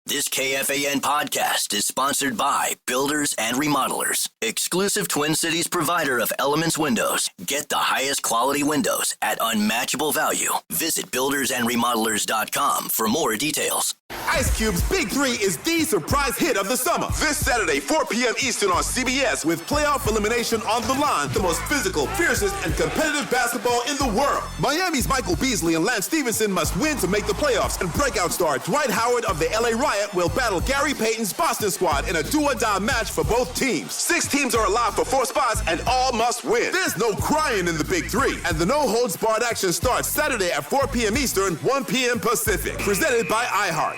This KFAN podcast is sponsored by Builders and Remodelers, exclusive Twin Cities provider of Elements Windows. Get the highest quality windows at unmatchable value. Visit buildersandremodelers.com for more details. Ice Cube's Big 3 is the surprise hit of the summer. This Saturday, 4 p.m. Eastern on CBS with playoff elimination on the line. The most physical, fiercest, and competitive basketball in the world. Miami's Michael Beasley and Lance Stevenson must win to make the playoffs. And breakout star Dwight Howard of the LA Riot will battle Gary Payton's Boston squad in a do-or-die match for both teams. 6 teams are alive for 4 spots and all must win. There's no crying in the Big 3. And the no-holds-barred action starts Saturday at 4 p.m. Eastern, 1 p.m. Pacific. Presented by iHeart.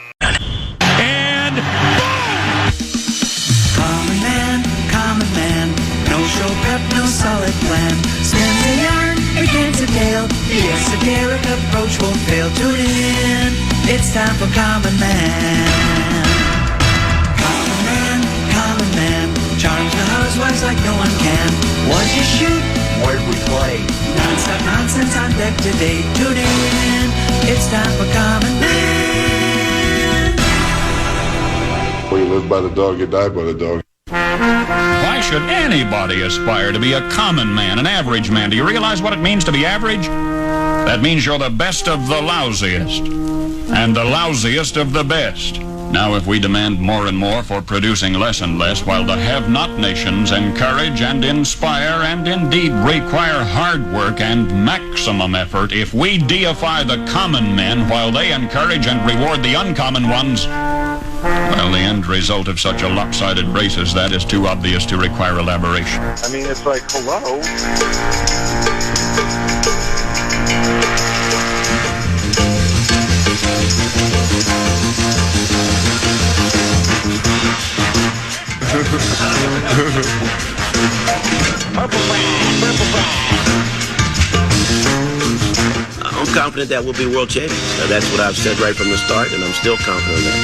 And boom! Common man, no show prep, no solid plan. Spins a yarn, begins a tale. The esoteric approach won't fail. Tune in, it's time for Common Man. Common man, charms the housewives like no one can. What'd you shoot? Where'd we play? Non-stop nonsense on deck today. Tune in, it's time for Common Man. When you live by the dog, you die by the dog. Why should anybody aspire to be a common man, an average man? Do you realize what it means to be average? That means you're the best of the lousiest, and the lousiest of the best. Now, if we demand more and more for producing less and less, while the have-not nations encourage and inspire and indeed require hard work and maximum effort, if we deify the common men while they encourage and reward the uncommon ones, well, the end result of such a lopsided race as that is too obvious to require elaboration. I mean, it's like, hello. I'm confident that we'll be world champions. That's what I've said right from the start, and I'm still confident of that.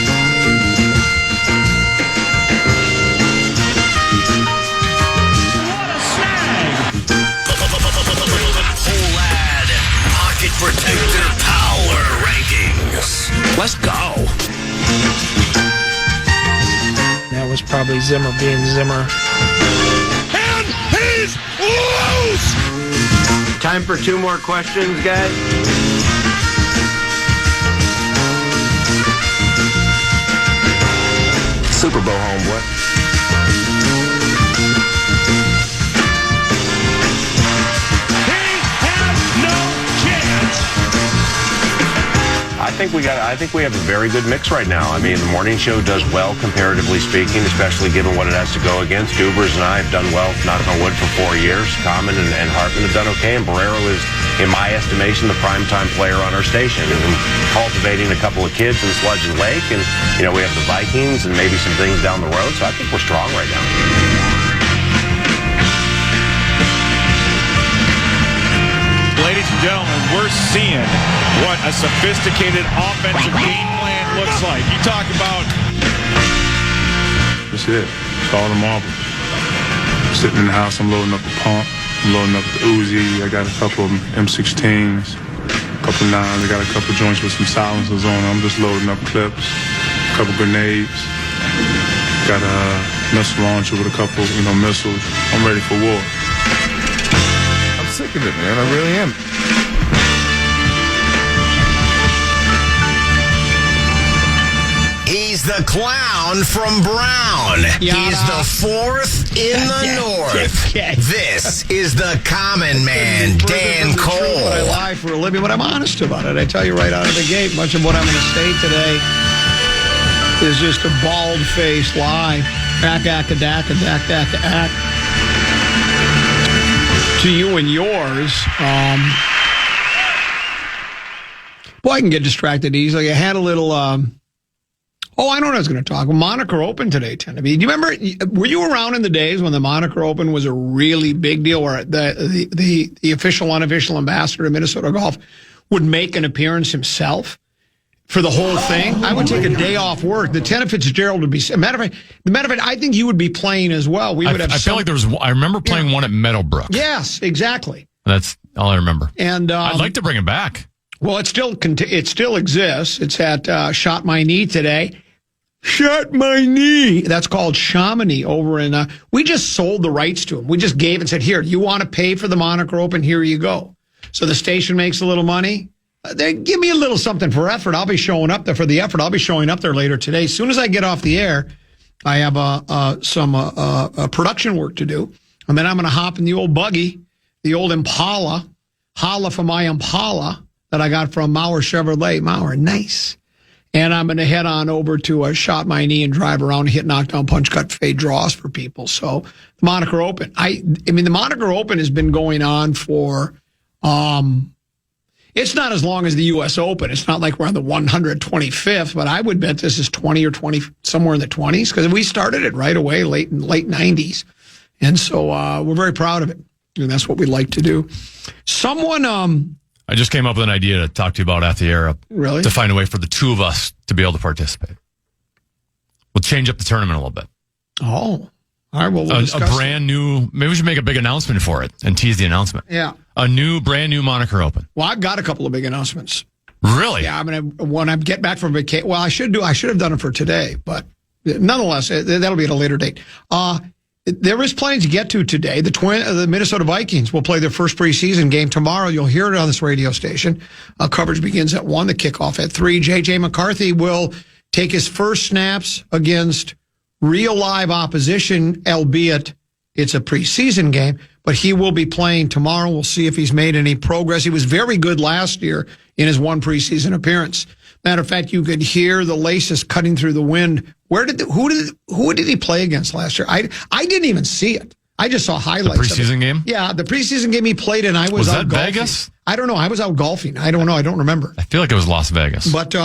Pocket Protector Power Rankings. Let's go. That was probably Zimmer being Zimmer. And he's loose! Time for 2 more questions, guys. Super Bowl homeboy. I think we have a very good mix right now. I mean, the morning show does well, comparatively speaking, especially given what it has to go against. Dubers and I have done well, knock on wood, for 4 years. Common and Hartman have done okay, and Barrero is, in my estimation, the primetime player on our station. And cultivating a couple of kids in Sludge and Lake, and, you know, we have the Vikings and maybe some things down the road, so I think we're strong right now. Ladies and gentlemen, we're seeing what a sophisticated offensive game plan looks like. You talk about... That's it. It's all the marbles. I'm sitting in the house, I'm loading up the pump, I'm loading up the Uzi. I got a couple of M16s, a couple 9s. I got a couple joints with some silencers on them. I'm just loading up clips, a couple grenades. Got a missile launcher with a couple, missiles. I'm ready for war. Sick of it, man. I really am. He's the clown from Brown. He's the 4th in the North. This is the common man, Dan Cole. I lie for a living, but I'm honest about it. I tell you right out of the gate, much of what I'm going to say today is just a bald-faced lie. Ack. To you and yours. I can get distracted easily. I had a little... I know what I was going to talk. Moniker Open today, Tennessee. Do you remember, were you around in the days when the Moniker Open was a really big deal, where the official, unofficial ambassador of Minnesota Golf would make an appearance himself for the whole thing? I would take a day off work. The Tanner Fitzgerald would be... Matter of fact, I think you would be playing as well. We would have. I feel like there was... I remember playing one at Meadowbrook. Yes, exactly. That's all I remember. And I'd like to bring it back. Well, it still exists. It's at Shot My Knee today. Shut my knee. That's called Chamonix over in, we just sold the rights to him. We just gave and said, here, you want to pay for the Moniker Open? Here you go. So the station makes a little money. They give me a little something for effort. I'll be showing up there for the effort. I'll be showing up there later today. As soon as I get off the air, I have some production work to do. And then I'm going to hop in the old buggy, the old Impala, holla for my Impala that I got from Mauer Chevrolet. Mauer, nice. And I'm going to head on over to Shot My Knee and drive around and hit knockdown, punch, cut, fade draws for people. So the Moniker Open. I mean, the Moniker Open has been going on for, it's not as long as the U.S. Open. It's not like we're on the 125th, but I would bet this is 20 or 20, somewhere in the 20s, because we started it right away, late 90s. And so we're very proud of it. And that's what we like to do. Someone, I just came up with an idea to talk to you about after the air. Really? To find a way for the two of us to be able to participate. We'll change up the tournament a little bit. Oh, all right. Well, we'll a brand new, maybe we should make a big announcement for it and tease the announcement. Yeah. A brand new Moniker Open. Well, I've got a couple of big announcements. Really? Yeah. When I get back from vacation, well, I should have done it for today, but nonetheless, that'll be at a later date. There is plenty to get to today. The Minnesota Vikings will play their first preseason game tomorrow. You'll hear it on this radio station. Coverage begins at 1, the kickoff at 3. J.J. McCarthy will take his first snaps against real live opposition, albeit it's a preseason game, but he will be playing tomorrow. We'll see if he's made any progress. He was very good last year in his one preseason appearance. Matter of fact, you could hear the laces cutting through the wind. Who did he play against last year? I didn't even see it. I just saw highlights. The preseason game? Yeah, the preseason game he played in. I was out that golfing. Vegas? I don't know. I was out golfing. I don't know. I don't remember. I feel like it was Las Vegas. But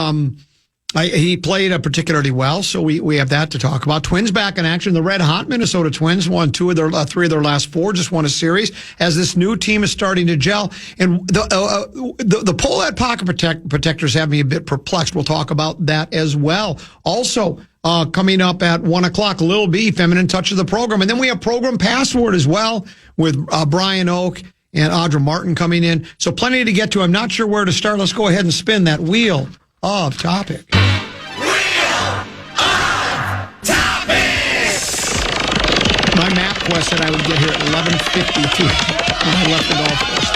he played particularly well, so we have that to talk about. Twins back in action. The red hot Minnesota Twins won 3 of their last 4, just won a series as this new team is starting to gel. And the pull-out pocket protectors have me a bit perplexed. We'll talk about that as well. Also, coming up at 1 o'clock, Lil B, Feminine Touch of the program. And then we have Program Password as well with Brian Oak and Audra Martin coming in. So plenty to get to. I'm not sure where to start. Let's go ahead and spin that wheel of topic. My map quest said I would get here at 11:52 when I left the golf course.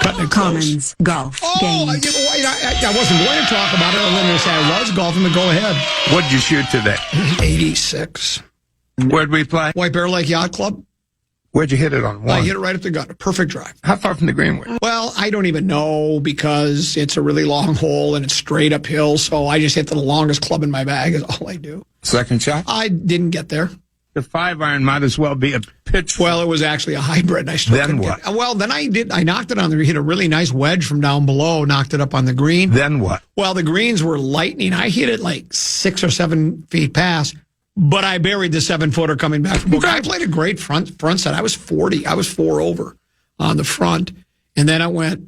Cutting it Commons golf game. I wasn't going to talk about it. I was going to say I was golfing, but go ahead. What'd you shoot today? 86. Where'd we play? White Bear Lake Yacht Club. Where'd you hit it on? I hit it right up the gut. A perfect drive. How far from the green were you? Well, I don't even know because it's a really long hole and it's straight uphill. So I just hit the longest club in my bag is all I do. Second shot? I didn't get there. The 5-iron might as well be a pitch. Well, it was actually a hybrid. And I still then couldn't what? Get it. Well, then I knocked it on the, hit a really nice wedge from down below, knocked it up on the green. Then what? Well, the greens were lightning. I hit it like 6 or 7 feet past, but I buried the 7-footer coming back from Boca. I played a great front set. I was 40. I was 4 over on the front. And then I went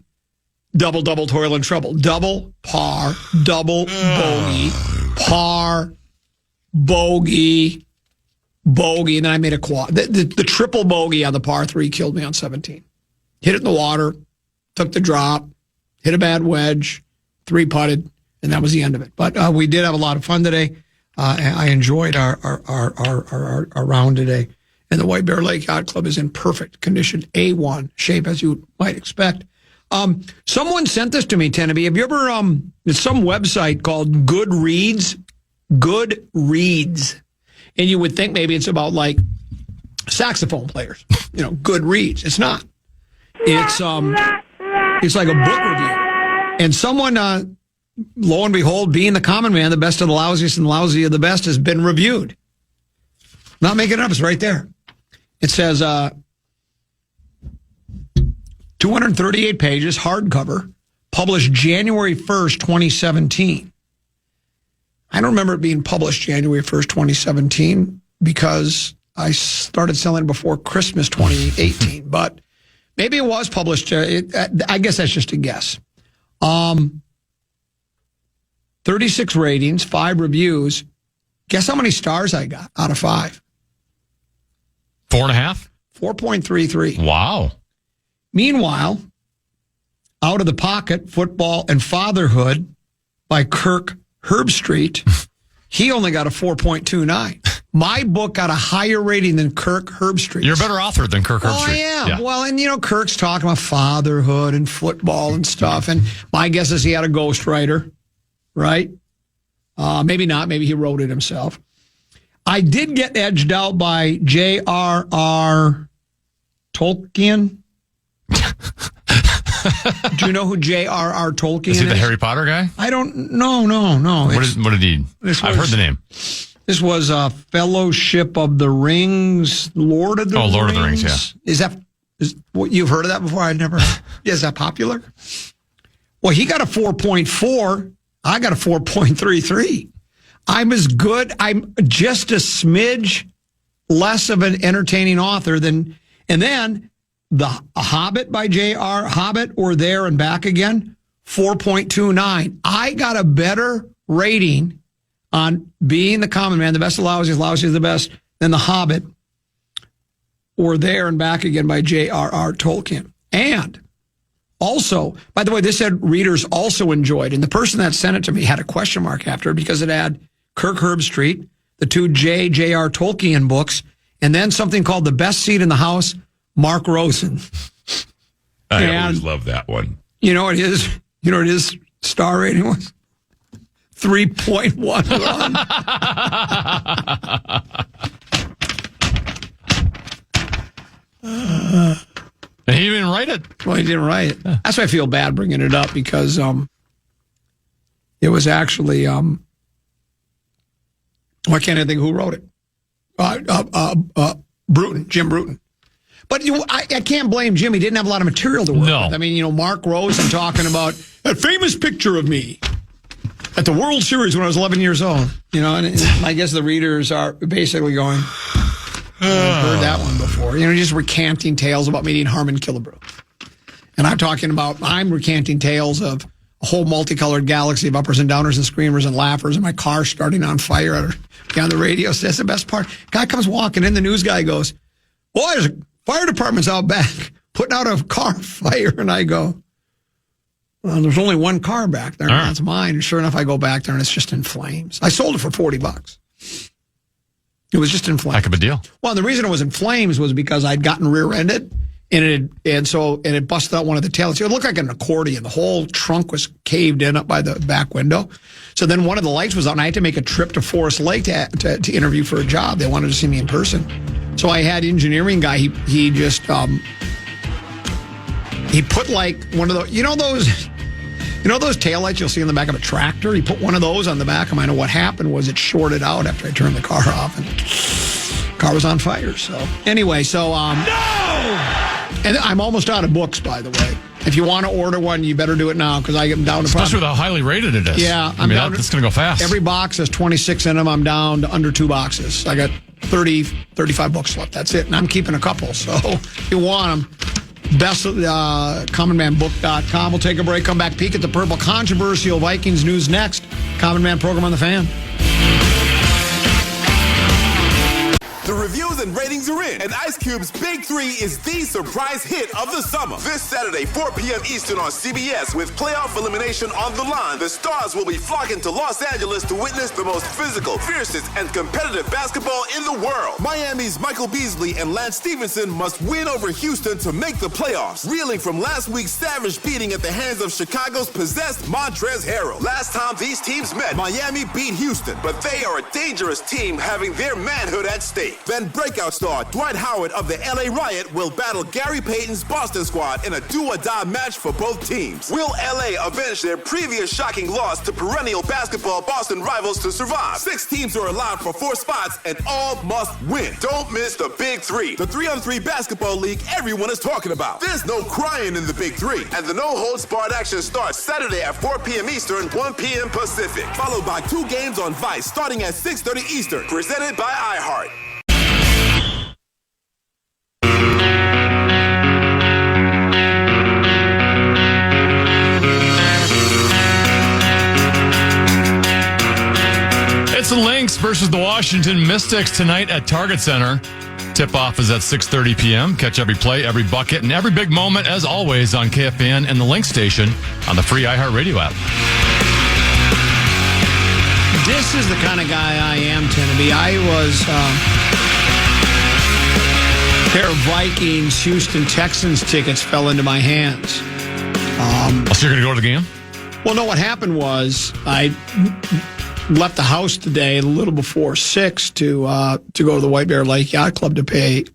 double, toil and trouble. Double, par, double, bogey, par, bogey, and then I made a quad. The triple bogey on the par 3 killed me on 17. Hit it in the water, took the drop, hit a bad wedge, 3-putted, and that was the end of it. But we did have a lot of fun today. I enjoyed our round today. And the White Bear Lake Yacht Club is in perfect condition, A1 shape, as you might expect. Someone sent this to me, Tenneby. Have you ever, there's some website called Goodreads. And you would think maybe it's about like saxophone players, Goodreads. It's not. It's like a book review. And someone, lo and behold, being the common man, the best of the lousiest and lousy of the best, has been reviewed. Not making it up. It's right there. It says 238 pages, hardcover, published January 1st, 2017. I don't remember it being published January 1st, 2017, because I started selling it before Christmas 2018. But maybe it was published. I guess that's just a guess. 36 ratings, 5 reviews. Guess how many stars I got out of 5? 4.5? 4.33. Wow. Meanwhile, Out of the Pocket, Football and Fatherhood by Kirk Herbstreit He only got a 4.29. My book got a higher rating than Kirk Herbstreit's. You're a better author than Kirk Herbstreit. I am. Yeah. Well, and Kirk's talking about fatherhood and football and stuff. And my guess is he had a ghostwriter, right? Maybe not. Maybe he wrote it himself. I did get edged out by J.R.R. Tolkien. Do you know who J.R.R. Tolkien is? Is he the Harry Potter guy? I don't know. No. What did he? I've heard the name. This was Fellowship of the Rings, Lord of the Rings. Oh, Lord of the Rings, yeah. Is what you've heard of that before? I'd never. Is that popular? Well, he got a 4.4. I got a 4.33. I'm as good. I'm just a smidge less of an entertaining author than. And then The Hobbit by J.R. Hobbit or There and Back Again, 4.29. I got a better rating on Being the Common Man, the best of lousies, lousy is the best, than The Hobbit or There and Back Again by J.R.R. Tolkien. And also, by the way, this said readers also enjoyed, and the person that sent it to me had a question mark after it because it had Kirk Herbstreit, the two J.R. Tolkien books, and then something called The Best Seat in the House, Mark Rosen. I always love that one. You know what his star rating was? 3.11. And he didn't write it. Well, he didn't write it. That's why I feel bad bringing it up because it was actually why can't I think who wrote it? Bruton, Jim Bruton. But I can't blame Jim. He didn't have a lot of material to work with. I mean, Mark Rosen talking about that famous picture of me at the World Series when I was 11 years old. And I guess the readers are basically going, I've heard that one before. Just recanting tales about meeting Harmon Killebrew. And I'm recanting tales of a whole multicolored galaxy of uppers and downers and screamers and laughers and my car starting on fire on the radio. So that's the best part. Guy comes walking in, the news guy goes, boy, there's a fire department's out back putting out a car fire. And I go, well, there's only one car back there. And that's mine. And sure enough, I go back there and it's just in flames. I sold it for $40. It was just in flames. Heck of a deal. Well, and the reason it was in flames was because I'd gotten rear-ended and it busted out one of the taillights. It looked like an accordion. The whole trunk was caved in up by the back window. So then one of the lights was out and I had to make a trip to Forest Lake to interview for a job. They wanted to see me in person. So I had engineering guy. He just he put like one of those, those taillights you'll see in the back of a tractor. He put one of those on the back of mine. And what happened was it shorted out after I turned the car off and the car was on fire. So anyway, no! And I'm almost out of books, by the way. If you want to order one, you better do it now because I am down to especially with how highly rated it is. Yeah, that's going to go fast. Every box has 26 in them. I'm down to under 2 boxes. I got 35 books left. That's it, and I'm keeping a couple. So if you want them, best commonmanbook.com. We'll take a break. Come back. Peek at the purple. Controversial Vikings news next. Common Man program on the Fan. The reviews and ratings are in, and Ice Cube's Big 3 is the surprise hit of the summer. This Saturday, 4 p.m. Eastern on CBS, with playoff elimination on the line, the stars will be flocking to Los Angeles to witness the most physical, fiercest, and competitive basketball in the world. Miami's Michael Beasley and Lance Stevenson must win over Houston to make the playoffs, reeling from last week's savage beating at the hands of Chicago's possessed Montrezl Harrell. Last time these teams met, Miami beat Houston, but they are a dangerous team having their manhood at stake. Then breakout star Dwight Howard of the LA Riot will battle Gary Payton's Boston squad in a do-or-die match for both teams. Will LA avenge their previous shocking loss to perennial basketball Boston rivals to survive? 6 teams are allowed for 4 spots and all must win. Don't miss the Big 3, the 3-on-3 basketball league everyone is talking about. There's no crying in the Big 3, and the no-holds-barred action starts Saturday at 4 p.m. Eastern, 1 p.m. Pacific, followed by 2 games on Vice starting at 6:30 Eastern, presented by iHeart. It's the Lynx versus the Washington Mystics tonight at Target Center. Tip-off is at 6:30 p.m. Catch every play, every bucket, and every big moment, as always, on KFAN and the Lynx station on the free iHeartRadio app. This is the kind of guy I am, Tenneby. I was a pair of Vikings, Houston Texans tickets fell into my hands. So you're going to go to the game? Well, no, what happened was I left the house today a little before 6 to go to the White Bear Lake Yacht Club to play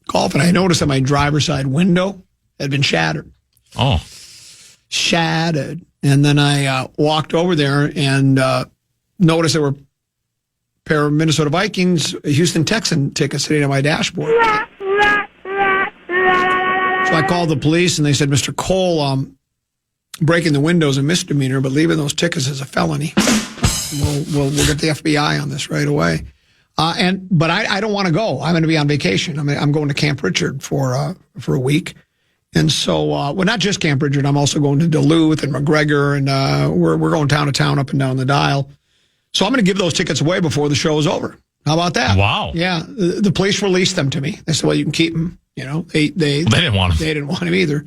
golf, and I noticed that my driver's side window had been shattered. Oh. Shattered. And then I walked over there and noticed there were a pair of Minnesota Vikings, Houston Texan tickets sitting on my dashboard. So I called the police, and they said, Mr. Cole, breaking the windows a misdemeanor, but leaving those tickets is a felony. We'll get the FBI on this right away. But I don't want to go. I'm going to be on vacation. I'm going to Camp Richard for a week. And so, well, not just Camp Richard. I'm also going to Duluth and McGregor, and we're going town to town up and down the dial. So I'm going to give those tickets away before the show is over. How about that? Wow. Yeah. The police released them to me. They said, well, you can keep them. You know, they didn't want them. They didn't want them either.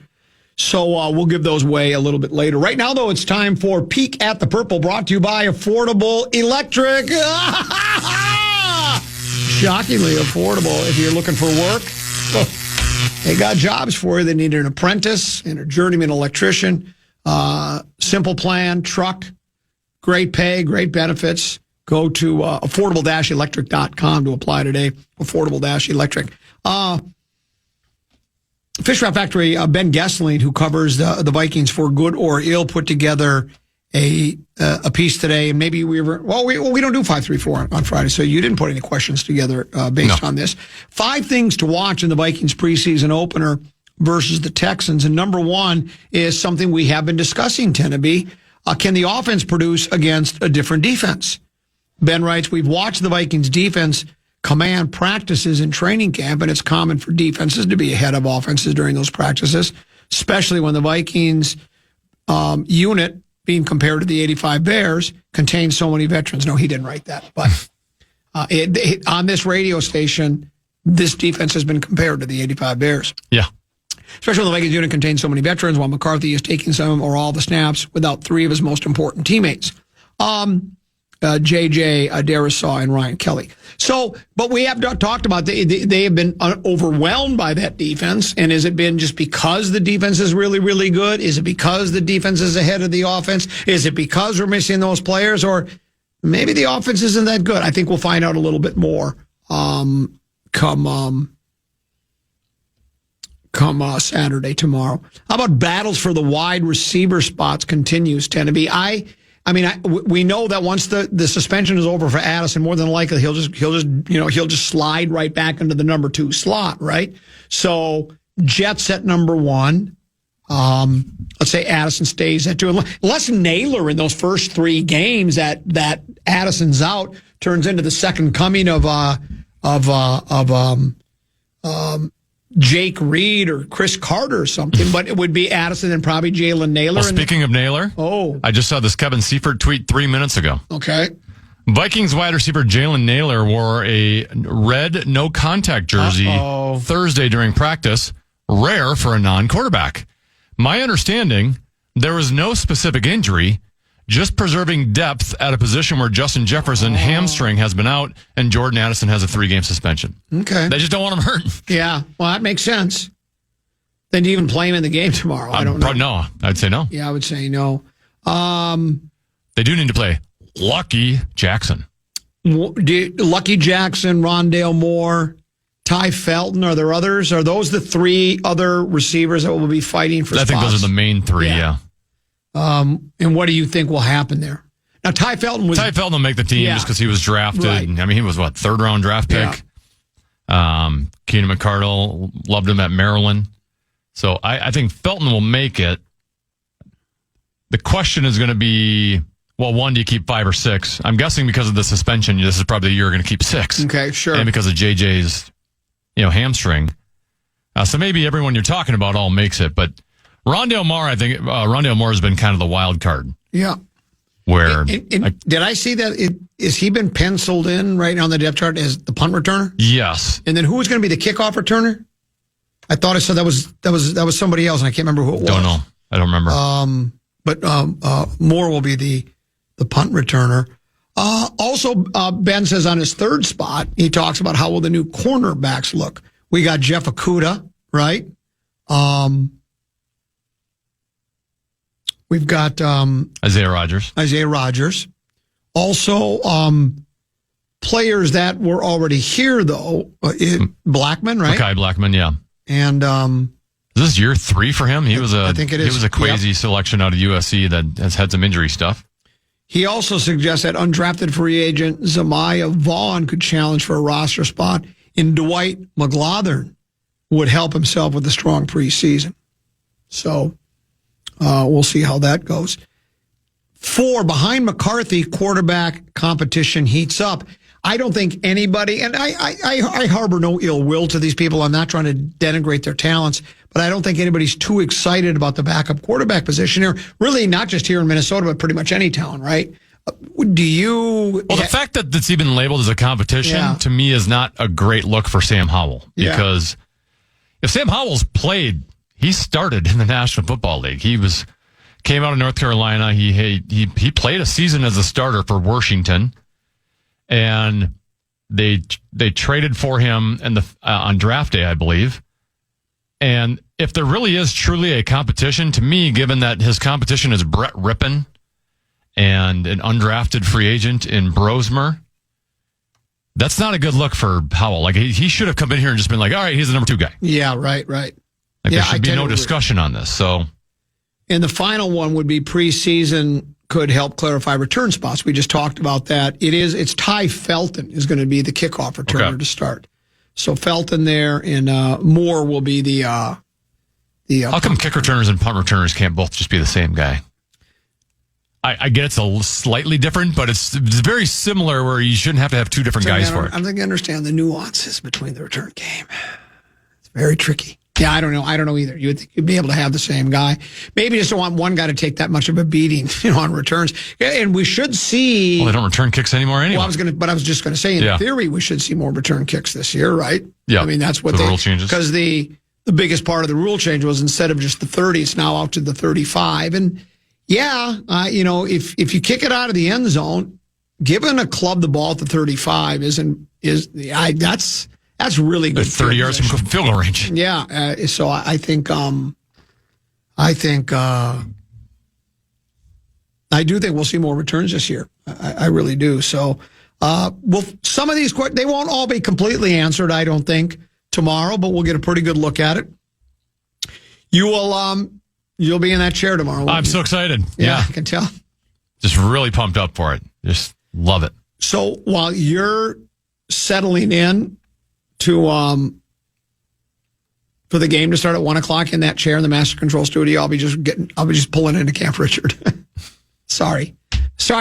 So we'll give those away a little bit later. Right now, though, it's time for Peek at the Purple, brought to you by Affordable Electric. Shockingly affordable if you're looking for work. They got jobs for you. They need an apprentice and a journeyman electrician. Simple plan, truck, great pay, great benefits. Go to affordable-electric.com to apply today. Affordable-electric. Fish Wrap Factory, Ben Gessling, who covers the Vikings for Good or Ill, put together a piece today. And maybe we don't do 534 on Friday, so you didn't put any questions together based on this. 5 things to watch in the Vikings preseason opener versus the Texans. And number 1 is something we have been discussing, Tenneby. Can the offense produce against a different defense? Ben writes, we've watched the Vikings defense command practices in training camp, and it's common for defenses to be ahead of offenses during those practices, especially when the Vikings unit, being compared to the 85 Bears, contains so many veterans. No, he didn't write that. But on this radio station, this defense has been compared to the 85 Bears. Yeah. Especially when the Vikings unit contains so many veterans, while McCarthy is taking some or all the snaps without 3 of his most important teammates. J.J. Darisaw and Ryan Kelly. So, but we have talked about they have been overwhelmed by that defense. And has it been just because the defense is really, really good? Is it because the defense is ahead of the offense? Is it because we're missing those players? Or maybe the offense isn't that good? I think we'll find out a little bit more come Saturday, tomorrow. How about battles for the wide receiver spots continues, Tenneby? We know that once the suspension is over for Addison, more than likely he'll just slide right back into the number 2 slot, right? So Jets at number 1. Let's say Addison stays at 2. Unless Naylor in those first 3 games that Addison's out turns into the second coming of Jake Reed or Chris Carter or something, but it would be Addison and probably Jalen Naylor. Well, speaking of Naylor, I just saw this Kevin Seifert tweet 3 minutes ago. Okay. Vikings wide receiver Jalen Naylor wore a red no-contact jersey Thursday during practice, rare for a non-quarterback. My understanding, there was no specific injury, just preserving depth at a position where Justin Jefferson hamstring has been out and Jordan Addison has a 3-game suspension. Okay. They just don't want him hurt. Yeah. Well, that makes sense. Then do you even play him in the game tomorrow? I don't know. No. I'd say no. Yeah, I would say no. They do need to play Lucky Jackson. Lucky Jackson, Rondale Moore, Ty Felton. Are there others? Are those the 3 other receivers that will be fighting for spots? I think those are the main 3, yeah. And what do you think will happen there? Now, Ty Felton will make the team just because he was drafted. Right. I mean, he was, 3rd-round draft pick? Yeah. Keenan McCardle loved him at Maryland. So I think Felton will make it. The question is going to be, well, 1, do you keep 5 or 6? I'm guessing because of the suspension, this is probably the year you're going to keep 6. Okay, sure. And because of JJ's, hamstring. So maybe everyone you're talking about all makes it, but Rondale Moore, I think Rondale Moore has been kind of the wild card. Yeah. Where did I see that? Is he been penciled in right now on the depth chart as the punt returner? Yes. And then who was going to be the kickoff returner? I thought I said that was somebody else, and I can't remember who it was. Don't know. I don't remember. But Moore will be the the punt returner. Also, Ben says on his third spot, he talks about how will the new cornerbacks look. We got Jeff Okudah, right? We've got Isaiah Rodgers. Also, players that were already here, though. Blackman, right? Okay, Blackman, yeah. And is this year 3 for him? I think it is. He was a crazy selection out of USC that has had some injury stuff. He also suggests that undrafted free agent Zamiah Vaughn could challenge for a roster spot, and Dwight McGlothern would help himself with a strong preseason. So we'll see how that goes. 4, behind McCarthy, quarterback competition heats up. I don't think anybody, and I harbor no ill will to these people. I'm not trying to denigrate their talents, but I don't think anybody's too excited about the backup quarterback position here. Really, not just here in Minnesota, but pretty much any town, right? Do you? Well, the fact that it's even labeled as a competition to me is not a great look for Sam Howell, because if Sam Howell's played, he started in the National Football League. Came out of North Carolina. He played a season as a starter for Washington. And they traded for him on draft day, I believe. And if there really is truly a competition, to me, given that his competition is Brett Rippon and an undrafted free agent in Brosmer, that's not a good look for Howell. Like, he should have come in here and just been like, all right, he's the number 2 guy. Yeah, right. There should be no discussion on this. So, and the final one would be preseason could help clarify return spots. We just talked about that. It's Ty Felton is going to be the kickoff returner to start. So Felton there, and Moore will be the how come kick returners and punt returners can't both just be the same guy? I get it's a slightly different, but it's very similar where you shouldn't have to have 2 different guys for it. I think I understand the nuances between the return game. It's very tricky. Yeah, I don't know either. You would think you'd be able to have the same guy. Maybe just don't want one guy to take that much of a beating, on returns. And we should see. Well, they don't return kicks anymore anyway. Well, I was just going to say, in theory, we should see more return kicks this year, right? Yeah. I mean, that's what the rule changes. Because the biggest part of the rule change was instead of just the 30, it's now out to the 35. And if you kick it out of the end zone, giving a club the ball at the 35 that's really good. 30 yards from field goal range. Yeah. So I think I do think we'll see more returns this year. I really do. So, some of these questions, they won't all be completely answered, I don't think, tomorrow, but we'll get a pretty good look at it. You will, you'll be in that chair tomorrow. I'm so excited. Yeah, I can tell. Just really pumped up for it. Just love it. So while you're settling in to for the game to start at 1:00 in that chair in the Master Control studio, I'll be just pulling into Camp Richard. Sorry.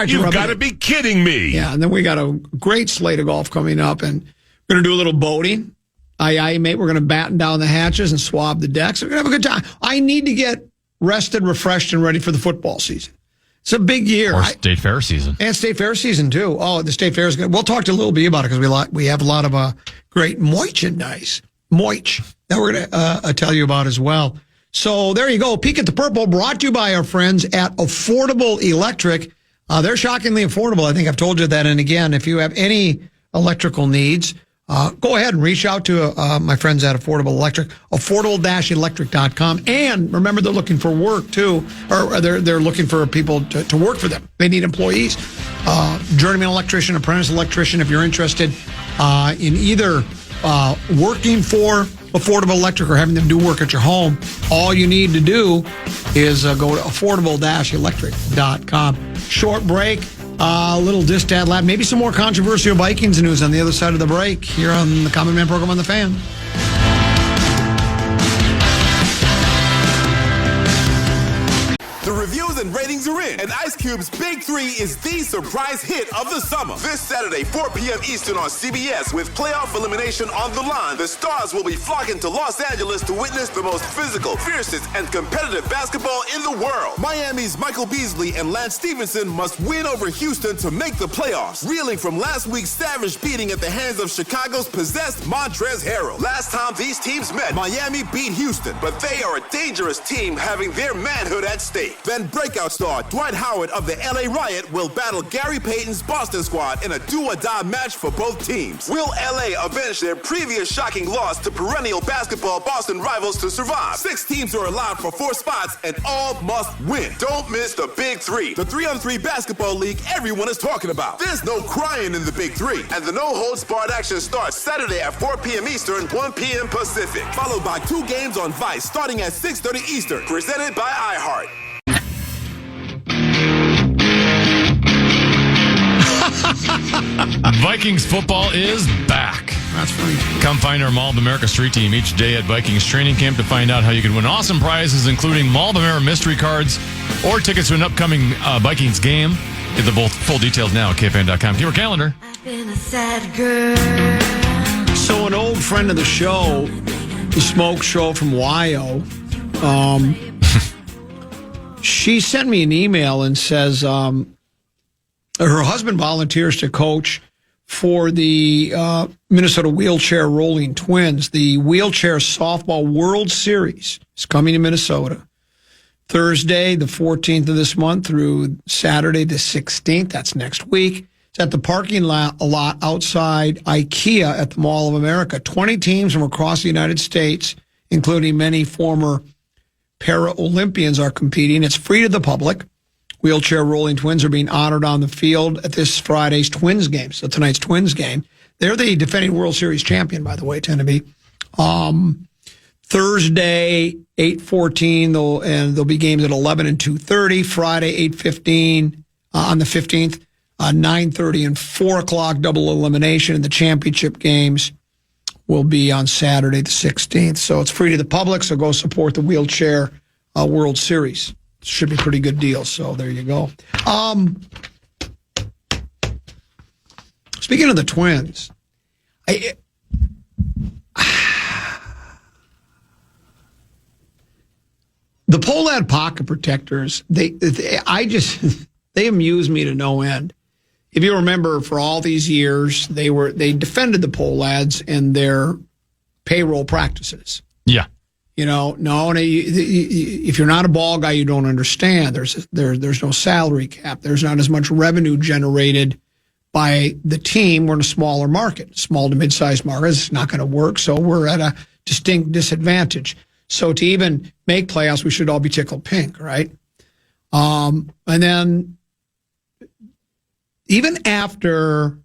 You've got to be kidding me. Yeah, and then we got a great slate of golf coming up, and we're going to do a little boating. Aye, mate. We're going to batten down the hatches and swab the decks. We're going to have a good time. I need to get rested, refreshed, and ready for the football season. It's a big year. Or State Fair season. And State Fair season, too. Oh, the State Fair is good. We'll talk to Lil B about it because we have a lot of great merchandise. That we're going to tell you about as well. So there you go. Peek at the Purple, brought to you by our friends at Affordable Electric. They're shockingly affordable. I think I've told you that. And again, if you have any electrical needs, go ahead and reach out to my friends at Affordable Electric, affordable-electric.com. And remember, they're looking for work, too, or they're looking for people to work for them. They need employees, journeyman electrician, apprentice electrician. If you're interested in either working for Affordable Electric or having them do work at your home, all you need to do is go to affordable-electric.com. Short break. A little Distad Lab, maybe some more controversial Vikings news on the other side of the break here on the Common Man program on The Fan. The reviews and ratings are in, and Ice Cube's Big 3 is the surprise hit of the summer. This Saturday, 4 p.m. Eastern on CBS, with playoff elimination on the line, the stars will be flocking to Los Angeles to witness the most physical, fiercest, and competitive basketball in the world. Miami's Michael Beasley and Lance Stevenson must win over Houston to make the playoffs, reeling from last week's savage beating at the hands of Chicago's possessed Montrezl Harrell. Last time these teams met, Miami beat Houston, but they are a dangerous team having their manhood at stake. Then breakout star Dwight Howard of the LA Riot will battle Gary Payton's Boston squad in a do-or-die match for both teams. Will LA avenge their previous shocking loss to perennial basketball Boston rivals to survive? 6 teams are allowed for 4 spots and all must win. Don't miss the Big 3, the 3-on-3 basketball league everyone is talking about. There's no crying in the Big 3, and the no-holds-barred action starts Saturday at 4 p.m. Eastern, 1 p.m. Pacific, followed by 2 games on Vice starting at 6:30 Eastern, presented by iHeart. Vikings football is back. That's funny. Come find our Mall of America street team each day at Vikings training camp to find out how you can win awesome prizes, including Mall of America mystery cards or tickets to an upcoming Vikings game. Get the full details now at KFAN.com. Keep our calendar. I've been a sad girl. So an old friend of the show, the Smoke Show from WYO, she sent me an email and says her husband volunteers to coach for the Minnesota Wheelchair Rolling Twins. The Wheelchair Softball World Series is coming to Minnesota Thursday, the 14th of this month through Saturday, the 16th. That's next week. It's at the parking lot outside IKEA at the Mall of America. 20 teams from across the United States, including many former Para-Olympians, are competing. It's free to the public. Wheelchair Rolling Twins are being honored on the field at this Friday's Twins game. So tonight's Twins game. They're the defending World Series champion, by the way, tend to be. Thursday, 8:14, and there'll be games at 11 and 2:30. Friday, 8:15 on the 15th, 9:30 and 4 o'clock, double elimination. And the championship games will be on Saturday, the 16th. So it's free to the public, so go support the Wheelchair World Series. Should be a pretty good deal, so there you go. Speaking of the Twins, the Polad pocket protectors, they amuse me to no end. If you remember, for all these years, they defended the Polads in their payroll practices. Yeah. If you're not a ball guy, you don't understand. There's no salary cap. There's not as much revenue generated by the team. We're in a smaller market, small to mid-sized market. It's not going to work. So we're at a distinct disadvantage. So to even make playoffs, we should all be tickled pink, right? And then even after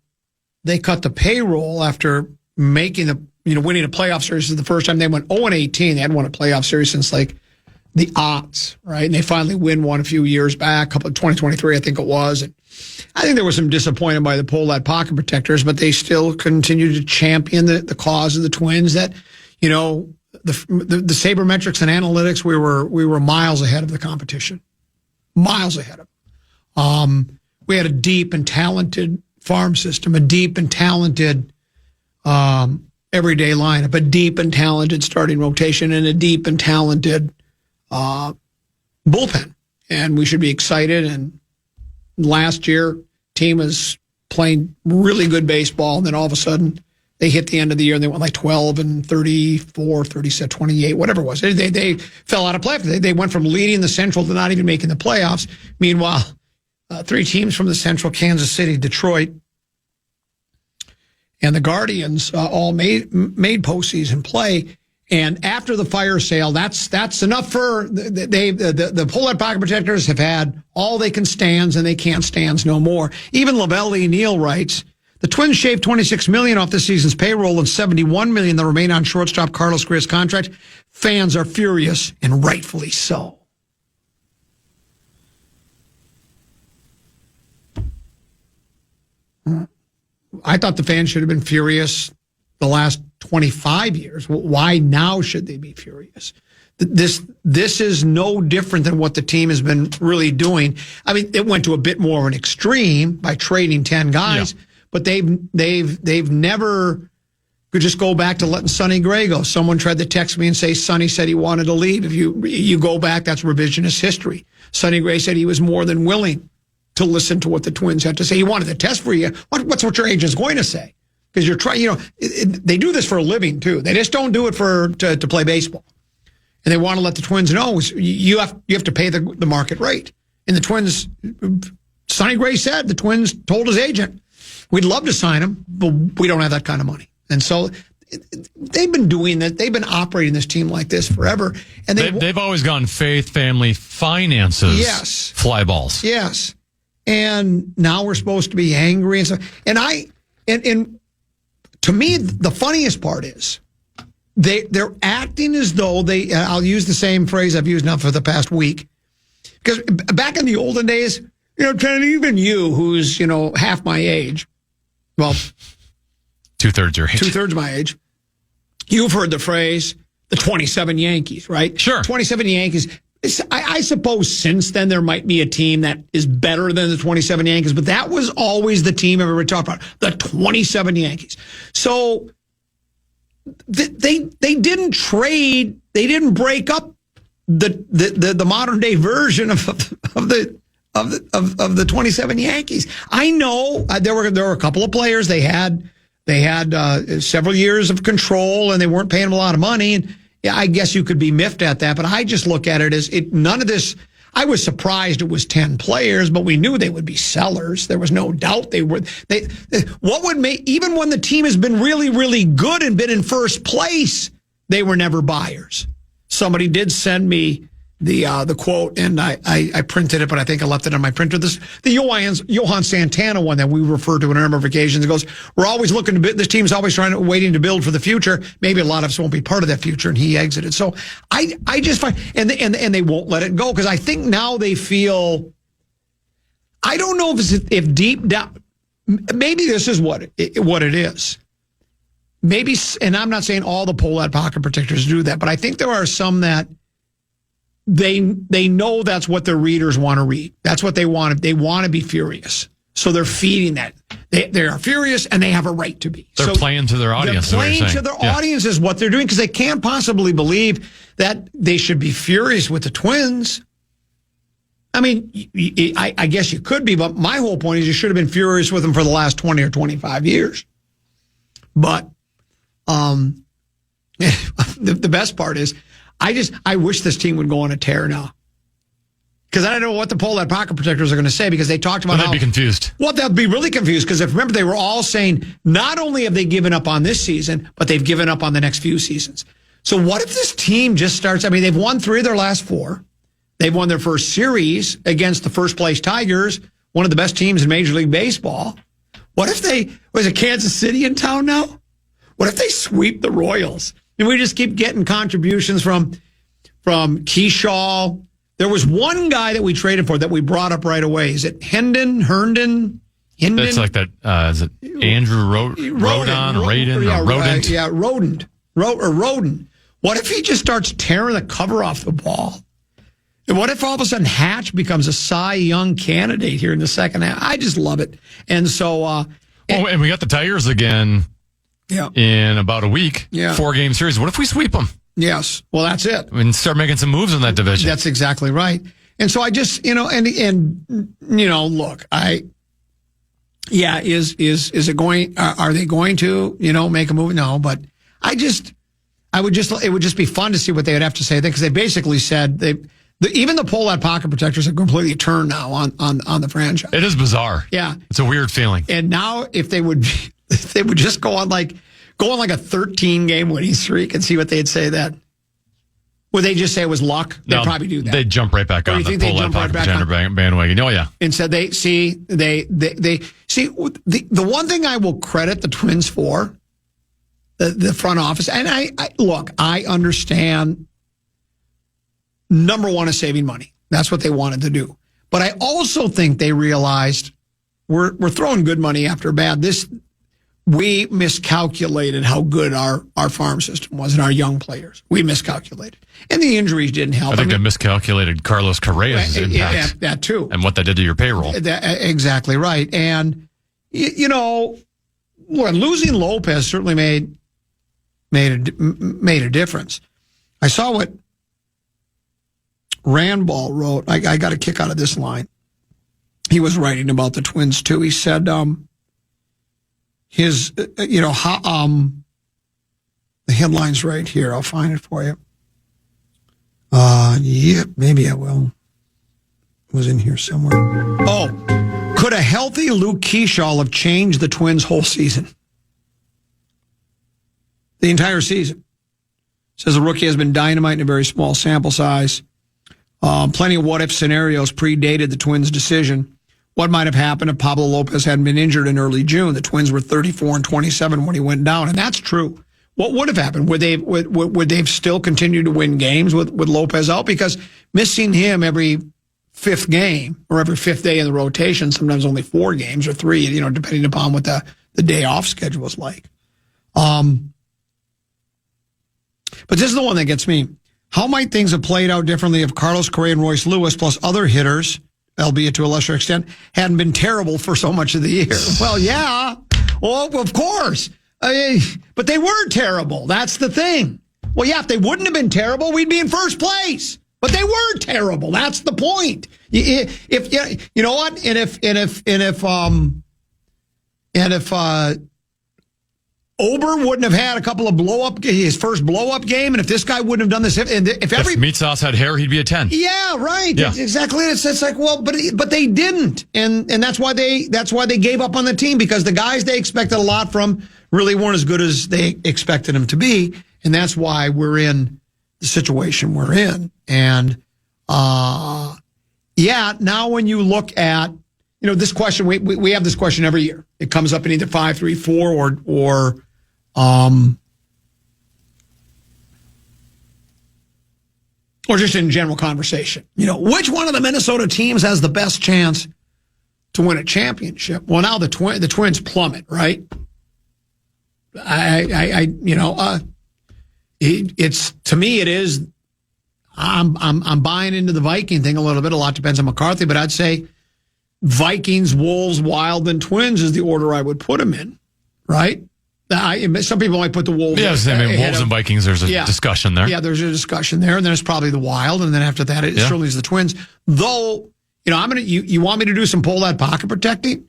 they cut the payroll, after making winning a playoff series is the first time they went 0-18. They hadn't won a playoff series since like the aughts, right? And they finally win one a few years back, 2023, I think it was. And I think there was some disappointment by the Polad pocket protectors, but they still continue to champion the cause of the Twins. That the sabermetrics and analytics, we were miles ahead of the competition, miles ahead of them. We had a deep and talented farm system, a deep and talented everyday lineup, a deep and talented starting rotation, and a deep and talented bullpen. And we should be excited. And last year, team was playing really good baseball, and then all of a sudden, they hit the end of the year and they went like 12 and 34, 37, 28, whatever it was. They fell out of play. They went from leading the Central to not even making the playoffs. Meanwhile, 3 teams from the Central, Kansas City, Detroit, and the Guardians all made postseason play. And after the fire sale, that's enough for the Polad pocket protectors have had all they can stands, and they can't stands no more. Even Lavelle Neal writes, the Twins shaved $26 million off this season's payroll and $71 million that remain on shortstop Carlos Correa's contract. Fans are furious, and rightfully so. I thought the fans should have been furious the last 25 years. Why now should they be furious? This is no different than what the team has been really doing. I mean, it went to a bit more of an extreme by trading 10 guys, but they've never could just go back to letting Sonny Gray go. Someone tried to text me and say Sonny said he wanted to leave. If you go back, that's revisionist history. Sonny Gray said he was more than willing to listen to what the Twins had to say. He wanted to test for you. What's what your agent's going to say? Because you're trying, they do this for a living too. They just don't do it to play baseball. And they want to let the Twins know you have to pay the market rate. And the Twins, Sonny Gray said, the Twins told his agent, we'd love to sign him, but we don't have that kind of money. And so they've been doing that. They've been operating this team like this forever. And they've always gone faith, family, finances. Yes. Fly balls. Yes. And now we're supposed to be angry and stuff. And to me, the funniest part is they're acting as though I'll use the same phrase I've used now for the past week. Because back in the olden days, Ken, even you, who's, half my age, well, 2/3 your age. 2/3 my age, you've heard the phrase, the 27 Yankees, right? Sure. 27 Yankees. I suppose since then there might be a team that is better than the 27 Yankees, but that was always the team everybody talked about, the 27 Yankees. So they didn't trade, they didn't break up the modern day version of the 27 Yankees. I know there were a couple of players they had several years of control and they weren't paying them a lot of money, and yeah, I guess you could be miffed at that, but I just look at it as none of this. I was surprised it was 10 players, but we knew they would be sellers. There was no doubt they were. What would make, even when the team has been really, really good and been in first place, they were never buyers. Somebody did send me the quote, and I printed it, but I think I left it on my printer. The Johan Santana one that we referred to on a number of occasions. It goes, we're always looking to build, this team's always waiting to build for the future. Maybe a lot of us won't be part of that future, and he exited. So I just find, and they won't let it go, because I think now they feel, I don't know if deep down, maybe this is what it is. Maybe, and I'm not saying all the Pohlad pocket protectors do that, but I think there are some that they know that's what their readers want to read. That's what they want. They want to be furious. So they're feeding that. They are furious, and they have a right to be. They're playing to their audience. They're playing to their audience is what they're doing, because they can't possibly believe that they should be furious with the Twins. I mean, I guess you could be, but my whole point is you should have been furious with them for the last 20 or 25 years. But the best part is, I wish this team would go on a tear now. Because I don't know what the Pohlad pocket protectors are going to say, because they talked about they'd be confused. Well, they'll be really confused, because remember, they were all saying not only have they given up on this season, but they've given up on the next few seasons. So what if this team just starts, I mean, they've won 3 of their last 4. They've won their first series against the first place Tigers, one of the best teams in Major League Baseball. What if was it Kansas City in town now? What if they sweep the Royals? And we just keep getting contributions from Keyshaw. There was one guy that we traded for that we brought up right away. Is it Herndon? That's like that. Is it Andrew Rodon? Rodent? Yeah, Rodent. What if he just starts tearing the cover off the ball? And what if all of a sudden Hatch becomes a Cy Young candidate here in the second half? I just love it. And so... and we got the Tigers again in about a week. Yeah. 4-game series. What if we sweep them? Yes. Well, that's it. And start making some moves in that division. That's exactly right. And so I just, look, is it going, are they going to, make a move? No, but it would just be fun to see what they would have to say, because they basically said even the Pohlad pocket protectors have completely turned now on the franchise. It is bizarre. Yeah. It's a weird feeling. And now if they would just go on like a 13-game winning streak and see what they'd say then. Would they just say it was luck? They'd probably do that. They'd jump right back on the Pohlad pocket protector bandwagon. Oh, yeah. And said they see the one thing I will credit the Twins for, the front office, and I understand, number one is saving money. That's what they wanted to do. But I also think they realized we're throwing good money after bad. We miscalculated how good our farm system was and our young players. We miscalculated. And the injuries didn't help. I think they miscalculated Carlos Correa's impact. Yeah, that too. And what that did to your payroll. Exactly right. And, losing Lopez certainly made a difference. I saw what Randball wrote. I got a kick out of this line. He was writing about the Twins too. He said, the headline's right here. I'll find it for you. Maybe I will. was in here somewhere. Oh, could a healthy Luke Keyshaw have changed the Twins' whole season? The entire season. Says the rookie has been dynamite in a very small sample size. Plenty of what-if scenarios predated the Twins' decision. What might have happened if Pablo Lopez hadn't been injured in early June? The Twins were 34-27 when he went down, and that's true. What would have happened? Would they still continue to win games with Lopez out? Because missing him every fifth game or every fifth day in the rotation, sometimes only 4 games or 3, depending upon what the day off schedule was like. But this is the one that gets me. How might things have played out differently if Carlos Correa and Royce Lewis plus other hitters, albeit to a lesser extent, hadn't been terrible for so much of the year? Well, yeah. Well, of course. But they were terrible. That's the thing. Well, yeah, if they wouldn't have been terrible, we'd be in first place. But they were terrible. That's the point. If you know what? And if Ober wouldn't have had a couple of his first blow-up game, and if this guy wouldn't have done this, if Meat Sauce had hair, he'd be a 10. Yeah, right. Yeah. Exactly. It's like, well, but they didn't, and that's why they gave up on the team, because the guys they expected a lot from really weren't as good as they expected them to be, and that's why we're in the situation we're in. And now when you look at this question, we have this question every year. It comes up in either 5, 3, 4 or just in general conversation. Which one of the Minnesota teams has the best chance to win a championship? Well, now the Twins plummet, right? It's to me it is. I'm buying into the Viking thing a little bit. A lot depends on McCarthy, but I'd say Vikings, Wolves, Wild, and Twins is the order I would put them in, right? Some people might put the Wolves. Yeah, Wolves and Vikings. There's a discussion there. Yeah, there's a discussion there, and then it's probably the Wild, and then after that, it certainly is the Twins. Though, I'm gonna. You want me to do some pull that pocket protecting?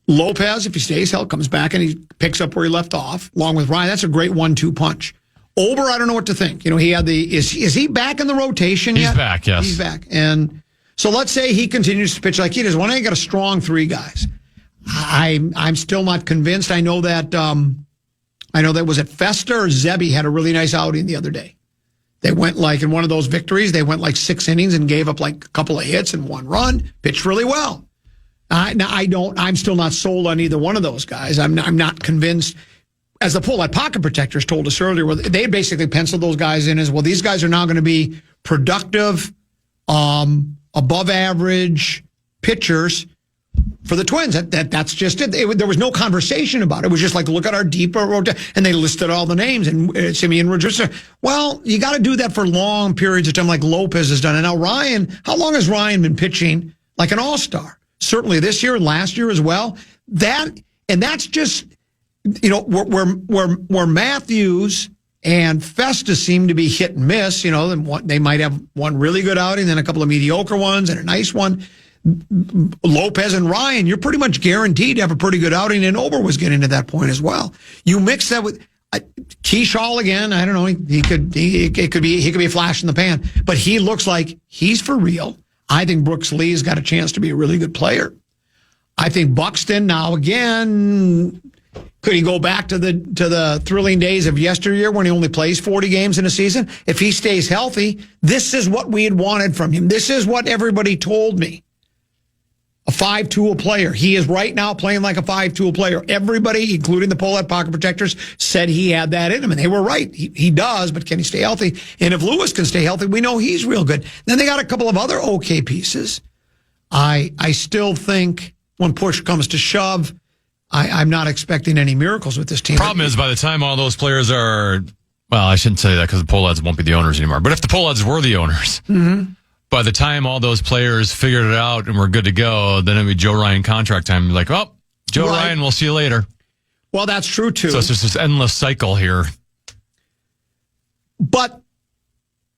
Lopez, if he stays healthy, comes back and he picks up where he left off, along with Ryan. That's a great 1-2 punch. Ober, I don't know what to think. He had is he back in the rotation yet? He's back, yes. He's back. And so let's say he continues to pitch like he does. When I got a strong 3 guys, I'm still not convinced. I know that was it Fester or Zebby had a really nice outing the other day. They went in one of those victories, they went 6 innings and gave up a couple of hits and 1 run, pitched really well. I'm still not sold on either one of those guys. I'm not convinced. As the pull-out pocket protectors told us earlier, they basically penciled those guys in as, well, these guys are now going to be productive, above average pitchers for the Twins. That's just it. There was no conversation about it. It was just look at our deeper rotation, and they listed all the names, and Simeon Rodriguez. Well, you got to do that for long periods of time, like Lopez has done. And now Ryan, how long has Ryan been pitching like an all-star? Certainly this year and last year as well. That's just, where Matthews and Festus seem to be hit and miss. They might have one really good outing, then a couple of mediocre ones, and a nice one. Lopez and Ryan, you're pretty much guaranteed to have a pretty good outing, and Ober was getting to that point as well. You mix that with Keyshaw again. I don't know. He could be a flash in the pan, but he looks like he's for real. I think Brooks Lee's got a chance to be a really good player. I think Buxton, now again, could he go back to the thrilling days of yesteryear when he only plays 40 games in a season? If he stays healthy, this is what we had wanted from him. This is what everybody told me. A 5-tool player. He is right now playing like a 5-tool player. Everybody, including the pull-out pocket protectors, said he had that in him, and they were right. He does, but can he stay healthy? And if Lewis can stay healthy, we know he's real good. Then they got a couple of other okay pieces. I still think when push comes to shove, I'm not expecting any miracles with this team. Problem is, by the time all those players are, well, I shouldn't say that because the pull-outs won't be the owners anymore, but if the pull-outs were the owners, by the time all those players figured it out and were good to go, then it'd be Joe Ryan contract time. Be like, oh, Joe Ryan, we'll see you later. Well, that's true, too. So it's just this endless cycle here. But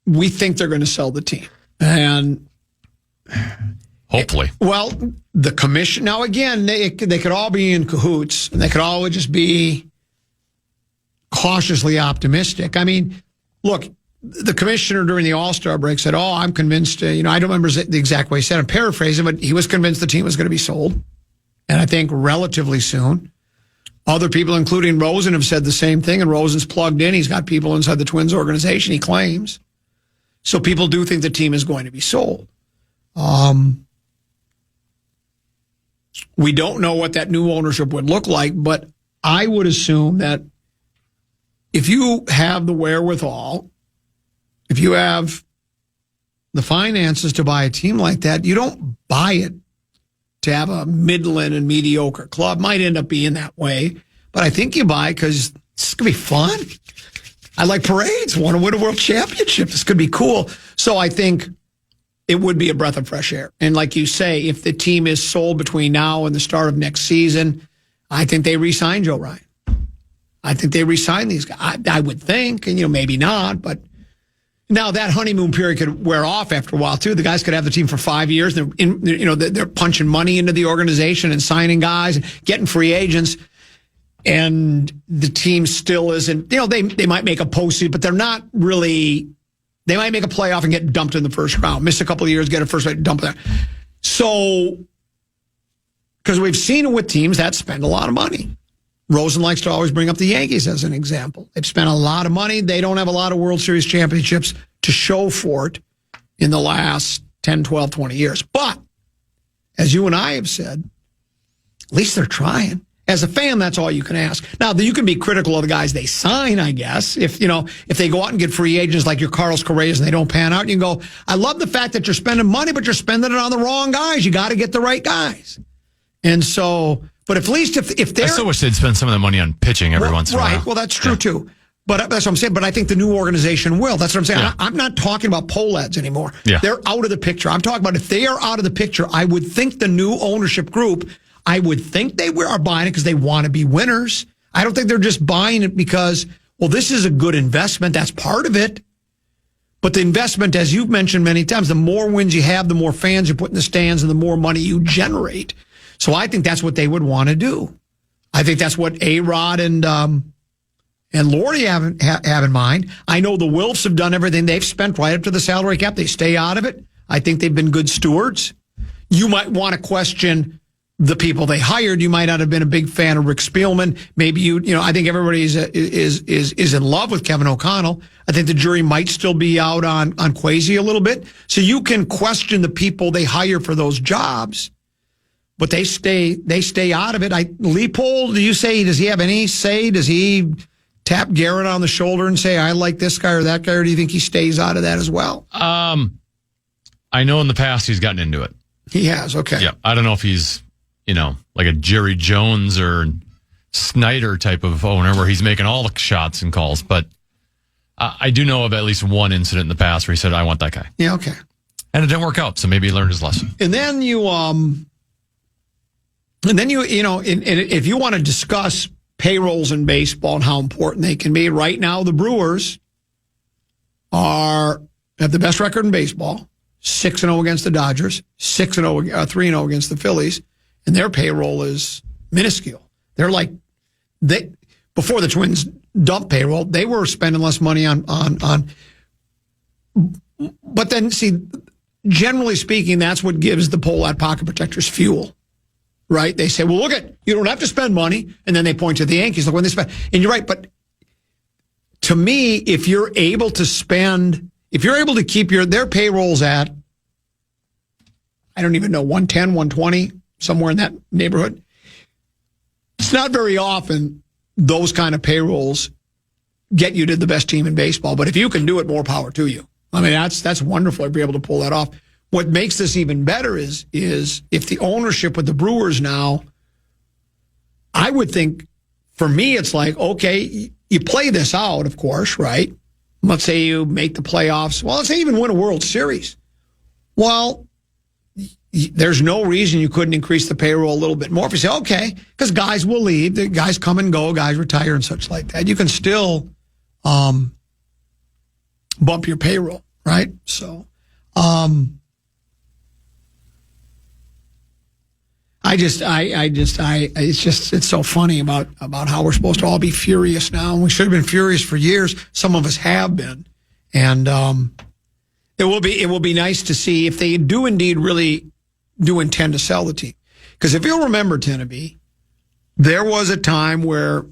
we think they're going to sell the team. And hopefully. The commission, now again, they could all be in cahoots, and they could all just be cautiously optimistic. I mean, look, the commissioner during the All-Star break said, I'm convinced, I don't remember the exact way he said it, I'm paraphrasing, but he was convinced the team was going to be sold. And I think relatively soon. Other people, including Rosen, have said the same thing, and Rosen's plugged in. He's got people inside the Twins organization, he claims. So people do think the team is going to be sold. We don't know what that new ownership would look like, but I would assume that if you have the wherewithal, if you have the finances to buy a team like that, you don't buy it to have a Midland and mediocre club. Might end up being that way, but I think you buy because it's going to be fun. I like parades. Want to win a world championship. This could be cool. So I think it would be a breath of fresh air. And like you say, if the team is sold between now and the start of next season, I think they re-sign Joe Ryan. I think they re-sign these guys. I would think, and maybe not, but now that honeymoon period could wear off after a while too. The guys could have the team for 5 years. They're punching money into the organization and signing guys and getting free agents. And the team still isn't, they might make a postseason, but they're not really, they might make a playoff and get dumped in the first round, miss a couple of years, get a first round, dump there. So, because we've seen it with teams that spend a lot of money. Rosen likes to always bring up the Yankees as an example. They've spent a lot of money. They don't have a lot of World Series championships to show for it in the last 10, 12, 20 years. But, as you and I have said, at least they're trying. As a fan, that's all you can ask. Now, you can be critical of the guys they sign, I guess. If they go out and get free agents like your Carlos Correas and they don't pan out, you can go, I love the fact that you're spending money, but you're spending it on the wrong guys. You got to get the right guys. And so, but at least if they're... I still wish they'd spend some of the money on pitching every once in a while. Right, well, that's true too. But that's what I'm saying. But I think the new organization will. That's what I'm saying. Yeah. I'm not talking about Pohlads anymore. Yeah. They're out of the picture. I'm talking about if they are out of the picture, I would think the new ownership group, I would think they are buying it because they want to be winners. I don't think they're just buying it because, well, this is a good investment. That's part of it. But the investment, as you've mentioned many times, the more wins you have, the more fans you put in the stands and the more money you generate. So I think that's what they would want to do. I think that's what A-Rod and Lordy have in mind. I know the Wilfs have done everything. They've spent right up to the salary cap. They stay out of it. I think they've been good stewards. You might want to question the people they hired. You might not have been a big fan of Rick Spielman. Maybe I think everybody is in love with Kevin O'Connell. I think the jury might still be out on Kwesi a little bit. So you can question the people they hire for those jobs, but they stay out of it. Leipold, does he have any say? Does he tap Garrett on the shoulder and say, I like this guy or that guy, or do you think he stays out of that as well? I know in the past he's gotten into it. He has, okay. Yeah, I don't know if he's, like a Jerry Jones or Snyder type of owner where he's making all the shots and calls, but I do know of at least one incident in the past where he said, I want that guy. Yeah, okay. And it didn't work out, so maybe he learned his lesson. And then if you want to discuss payrolls in baseball and how important they can be, right now the Brewers have the best record in baseball, 6-0 against the Dodgers, 3-0 against the Phillies, and their payroll is minuscule. They're before the Twins dumped payroll, they were spending less money on. But then, see, generally speaking, that's what gives the Pohlad pocket protectors fuel. Right? They say, well, look you don't have to spend money. And then they point to the Yankees. Look when they spend. And you're right. But to me, if you're able to keep their payrolls at, I don't even know, 110, 120, somewhere in that neighborhood. It's not very often those kind of payrolls get you to the best team in baseball. But if you can do it, more power to you. I mean, that's wonderful to be able to pull that off. What makes this even better is if the ownership with the Brewers now, I would think, for me, it's like, okay, you play this out, of course, right? Let's say you make the playoffs. Well, let's say you even win a World Series. Well, there's no reason you couldn't increase the payroll a little bit more. If you say, okay, because guys will leave, the guys come and go, guys retire and such like that. You can still bump your payroll, right? So, it's so funny about how we're supposed to all be furious now. And we should have been furious for years. Some of us have been. And it will be nice to see if they do indeed really do intend to sell the team. Because if you'll remember, Tenneby, there was a time where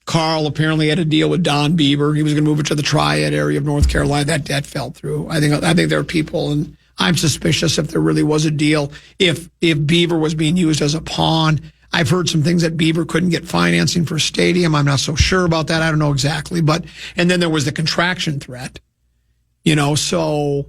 Carl apparently had a deal with Don Beaver. He was going to move it to the Triad area of North Carolina. That fell through. I think there are people, and I'm suspicious if there really was a deal, if Beaver was being used as a pawn. I've heard some things that Beaver couldn't get financing for a stadium. I'm not so sure about that. I don't know exactly. And then there was the contraction threat. So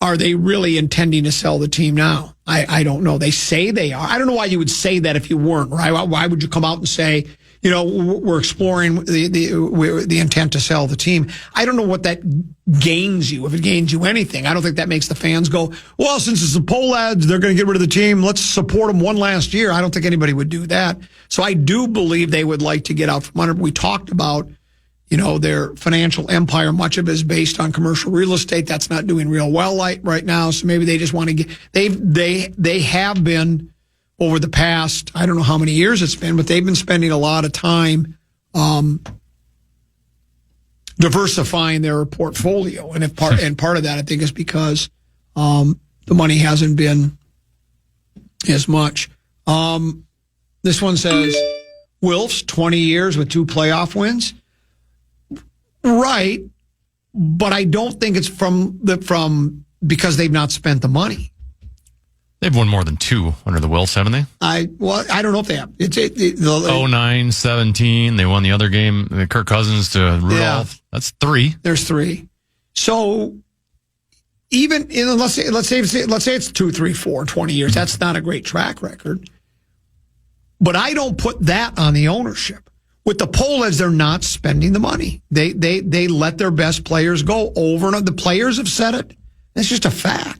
are they really intending to sell the team now? I don't know. They say they are. I don't know why you would say that if you weren't, right? Why would you come out and say, we're exploring the intent to sell the team? I don't know what that gains you, if it gains you anything. I don't think that makes the fans go, well, since it's the Pohlads, they're going to get rid of the team. Let's support them one last year. I don't think anybody would do that. So I do believe they would like to get out from under. We talked about, their financial empire. Much of it is based on commercial real estate. That's not doing real well right now. So maybe they just want to get, they have been over the past, I don't know how many years it's been, but they've been spending a lot of time diversifying their portfolio. And part of that, I think, is because the money hasn't been as much. This one says, Wilfs, 20 years with 2 playoff wins. Right, but I don't think it's from because they've not spent the money. They've won more than 2 under the Wilfs, haven't they? I don't know if they have. 09-17. They won the other game. Kirk Cousins to Rudolph. Yeah. That's 3. There's 3. So even let's say it's 2, 3, 4, 20 years. That's not a great track record. But I don't put that on the ownership. With the Pohlads, they're not spending the money. They let their best players go over and over. The players have said it. It's just a fact.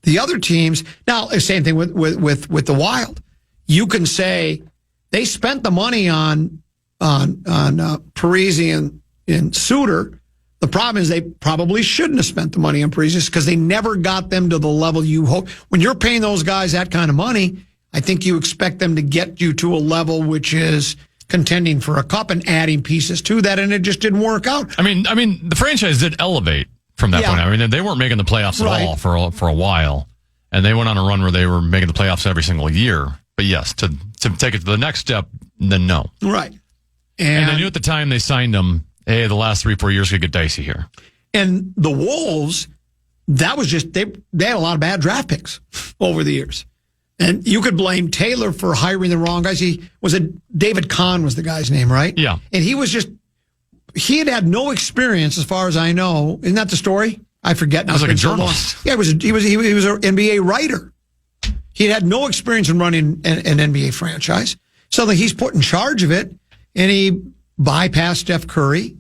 The other teams, now, the same thing with the Wild. You can say they spent the money on Parise and Suter. The problem is they probably shouldn't have spent the money on Parise because they never got them to the level you hope. When you're paying those guys that kind of money, I think you expect them to get you to a level which is contending for a cup and adding pieces to that, and it just didn't work out. I mean, the franchise did elevate from that point. I mean, they weren't making the playoffs at all for a while, and they went on a run where they were making the playoffs every single year. But yes, to take it to the next step, then no. Right. And they knew at the time they signed them, hey, the last 3-4 years could get dicey here. And the Wolves, that was just, they had a lot of bad draft picks over the years. And you could blame Taylor for hiring the wrong guys. David Kahn was the guy's name, right? Yeah. And he had no experience as far as I know. Isn't that the story? I forget now. He was like a journalist. Yeah, he was an NBA writer. He had no experience in running an NBA franchise. Suddenly he's put in charge of it, and he bypassed Steph Curry,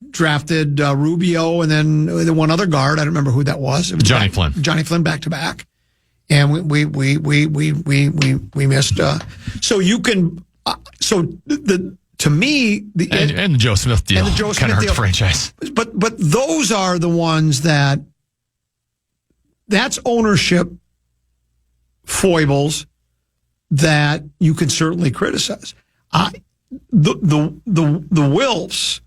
drafted Rubio, and then the one other guard. I don't remember who that was. Johnny Flynn. Johnny Flynn back to back. And we missed. So you can. To me, and the Joe Smith deal kind of hurt the franchise. But those are the ones that's ownership foibles that you can certainly criticize. The Wilfs,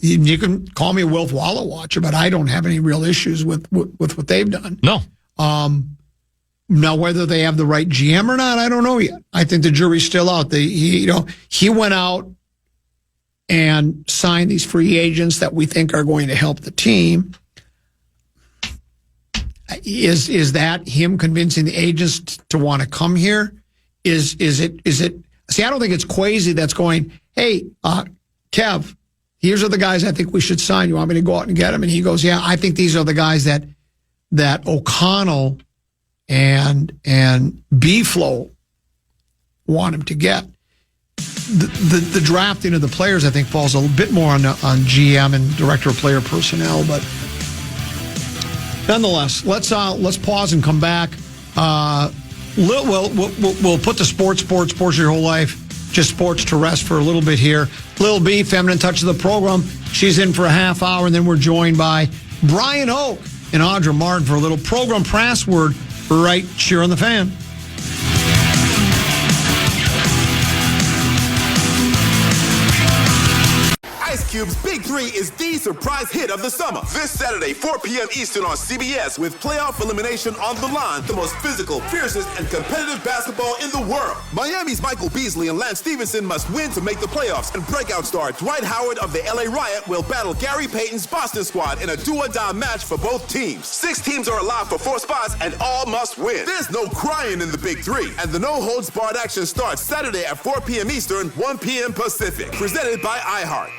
you can call me a Wilf Wallow watcher, but I don't have any real issues with what they've done. No. Now, whether they have the right GM or not, I don't know yet. I think the jury's still out. He went out and signed these free agents that we think are going to help the team. Is that him convincing the agents to want to come here? Is it? See, I don't think it's Kwesi that's going, hey, Kev, here's are the guys I think we should sign. You want me to go out and get them? And he goes, yeah, I think these are the guys that O'Connell and B-Flow want him to get. The drafting of the players, I think, falls a bit more on GM and director of player personnel. But nonetheless, let's pause and come back. We'll put the sports of your whole life, just sports to rest for a little bit here. Lil B, feminine touch of the program. She's in for a half hour, and then we're joined by Brian Oak and Audra Martin for a little program password right here on the Fan. Cube's Big 3 is the surprise hit of the summer. This Saturday, 4 p.m. Eastern on CBS with playoff elimination on the line. The most physical, fiercest, and competitive basketball in the world. Miami's Michael Beasley and Lance Stevenson must win to make the playoffs. And breakout star Dwight Howard of the LA Riot will battle Gary Payton's Boston squad in a do-or-die match for both teams. 6 teams are alive for 4 spots and all must win. There's no crying in the Big 3. And the no-holds-barred action starts Saturday at 4 p.m. Eastern, 1 p.m. Pacific. Presented by iHeart.